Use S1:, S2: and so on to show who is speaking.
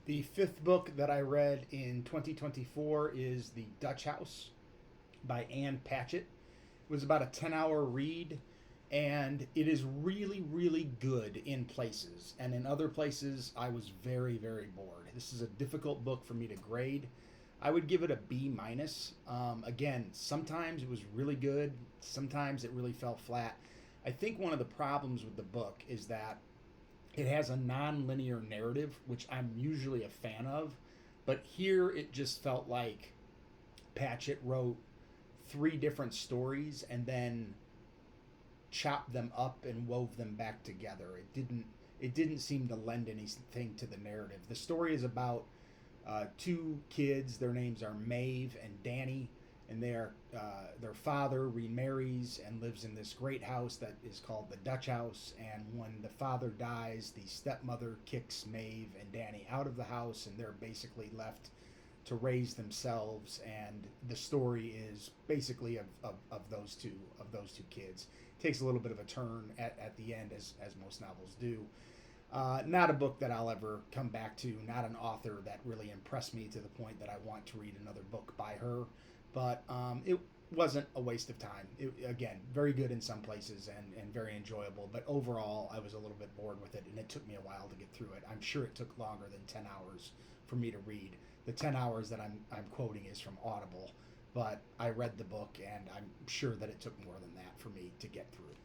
S1: The fifth book that I read in 2024 is The Dutch House by Patchett. It was about a 10-hour read, and it is really, really good in places. And in other places, I was very, very bored. This is a difficult book for me to grade. I would give it a B minus. Again, sometimes it was really good, sometimes it really fell flat. I think one of the problems with the book is that it has a non-linear narrative, which I'm usually a fan of, but here it just felt like Patchett wrote three different stories and then chopped them up and wove them back together. It didn't seem to lend anything to the narrative. The story is about two kids. Their names are Maeve and Danny, and their father remarries and lives in this great house that is called the Dutch House. And when the father dies, the stepmother kicks Maeve and Danny out of the house, and they're basically left to raise themselves. And the story is basically of those two kids. It takes a little bit of a turn at the end, as most novels do. Not a book that I'll ever come back to, not an author that really impressed me to the point that I want to read another book by her, but it wasn't a waste of time. Again, very good in some places and very enjoyable, but overall I was a little bit bored with it, and it took me a while to get through it. I'm sure it took longer than 10 hours for me to read. The 10 hours that I'm quoting is from Audible, but I read the book, and I'm sure that it took more than that for me to get through.